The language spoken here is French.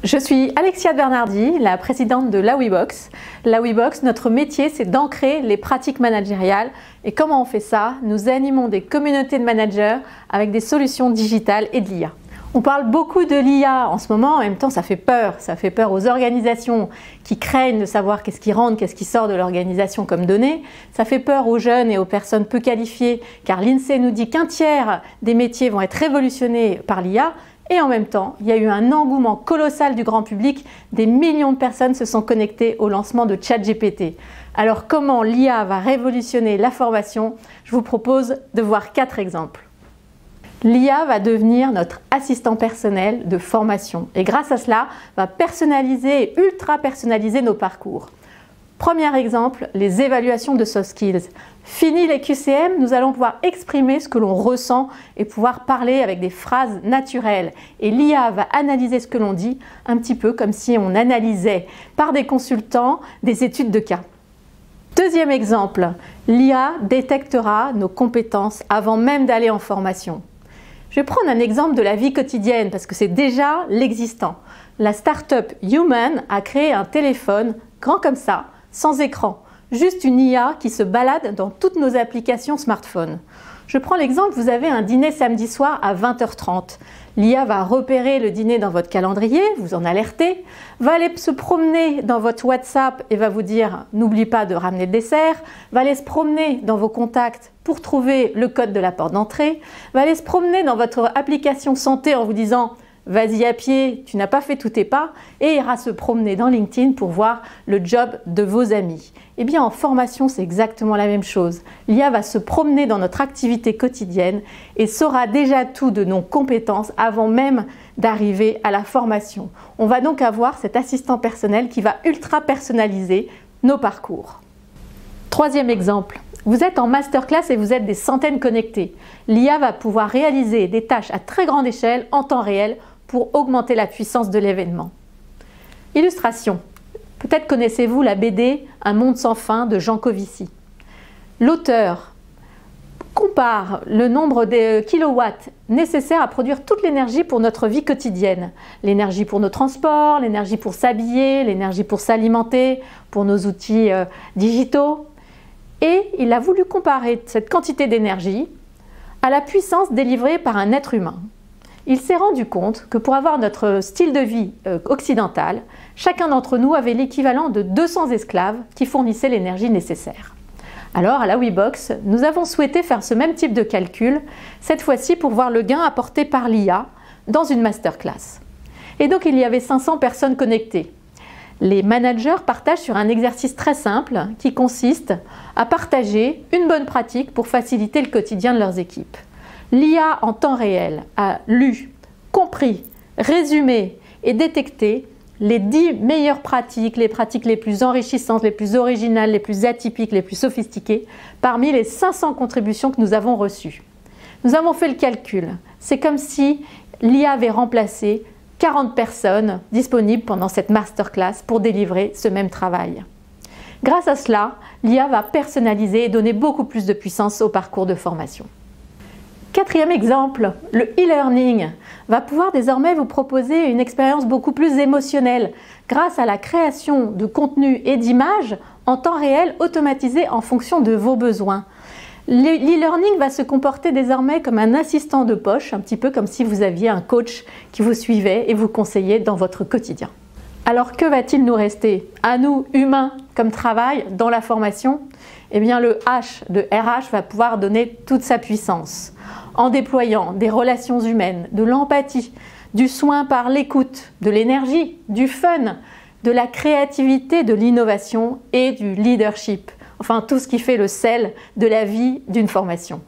Je suis Alexia Bernardi, la présidente de la WeBox. La WeBox, notre métier, c'est d'ancrer les pratiques managériales. Et comment on fait ça? Nous animons des communautés de managers avec des solutions digitales et de l'IA. On parle beaucoup de l'IA en ce moment, en même temps ça fait peur. Ça fait peur aux organisations qui craignent de savoir qu'est-ce qui rentre, qu'est-ce qui sort de l'organisation comme données. Ça fait peur aux jeunes et aux personnes peu qualifiées, car l'INSEE nous dit qu'un tiers des métiers vont être révolutionnés par l'IA. Et en même temps, il y a eu un engouement colossal du grand public. Des millions de personnes se sont connectées au lancement de ChatGPT. Alors comment l'IA va révolutionner la formation? Je vous propose de voir 4 exemples. L'IA va devenir notre assistant personnel de formation et grâce à cela, va personnaliser et ultra personnaliser nos parcours. Premier exemple, les évaluations de soft skills. Fini les QCM, nous allons pouvoir exprimer ce que l'on ressent et pouvoir parler avec des phrases naturelles. Et l'IA va analyser ce que l'on dit, un petit peu comme si on analysait par des consultants des études de cas. Deuxième exemple, l'IA détectera nos compétences avant même d'aller en formation. Je vais prendre un exemple de la vie quotidienne parce que c'est déjà l'existant. La start-up Human a créé un téléphone grand comme ça, sans écran. Juste une IA qui se balade dans toutes nos applications smartphone. Je prends l'exemple, vous avez un dîner samedi soir à 20h30. L'IA va repérer le dîner dans votre calendrier, vous en alerter, va aller se promener dans votre WhatsApp et va vous dire « n'oublie pas de ramener le dessert », va aller se promener dans vos contacts pour trouver le code de la porte d'entrée, va aller se promener dans votre application santé en vous disant « vas-y à pied, tu n'as pas fait tous tes pas » et ira se promener dans LinkedIn pour voir le job de vos amis. Eh bien en formation, c'est exactement la même chose. L'IA va se promener dans notre activité quotidienne et saura déjà tout de nos compétences avant même d'arriver à la formation. On va donc avoir cet assistant personnel qui va ultra personnaliser nos parcours. Troisième exemple. Vous êtes en masterclass et vous êtes des centaines connectés. L'IA va pouvoir réaliser des tâches à très grande échelle en temps réel pour augmenter la puissance de l'événement. Illustration. Peut-être connaissez-vous la BD Un monde sans fin de Jean Covici. L'auteur compare le nombre de kilowatts nécessaires à produire toute l'énergie pour notre vie quotidienne. L'énergie pour nos transports, l'énergie pour s'habiller, l'énergie pour s'alimenter, pour nos outils digitaux. Et il a voulu comparer cette quantité d'énergie à la puissance délivrée par un être humain. Il s'est rendu compte que pour avoir notre style de vie occidental, chacun d'entre nous avait l'équivalent de 200 esclaves qui fournissaient l'énergie nécessaire. Alors à la WeBox, nous avons souhaité faire ce même type de calcul, cette fois-ci pour voir le gain apporté par l'IA dans une masterclass. Et donc il y avait 500 personnes connectées. Les managers partagent sur un exercice très simple qui consiste à partager une bonne pratique pour faciliter le quotidien de leurs équipes. L'IA en temps réel a lu, compris, résumé et détecté les 10 meilleures pratiques, les pratiques les plus enrichissantes, les plus originales, les plus atypiques, les plus sophistiquées parmi les 500 contributions que nous avons reçues. Nous avons fait le calcul. C'est comme si l'IA avait remplacé 40 personnes disponibles pendant cette masterclass pour délivrer ce même travail. Grâce à cela, l'IA va personnaliser et donner beaucoup plus de puissance au parcours de formation. Quatrième exemple, le e-learning va pouvoir désormais vous proposer une expérience beaucoup plus émotionnelle grâce à la création de contenus et d'images en temps réel automatisés en fonction de vos besoins. L'e-learning va se comporter désormais comme un assistant de poche, un petit peu comme si vous aviez un coach qui vous suivait et vous conseillait dans votre quotidien. Alors que va-t-il nous rester à nous, humains, comme travail dans la formation? Eh bien le H de RH va pouvoir donner toute sa puissance en déployant des relations humaines, de l'empathie, du soin par l'écoute, de l'énergie, du fun, de la créativité, de l'innovation et du leadership. Enfin tout ce qui fait le sel de la vie d'une formation.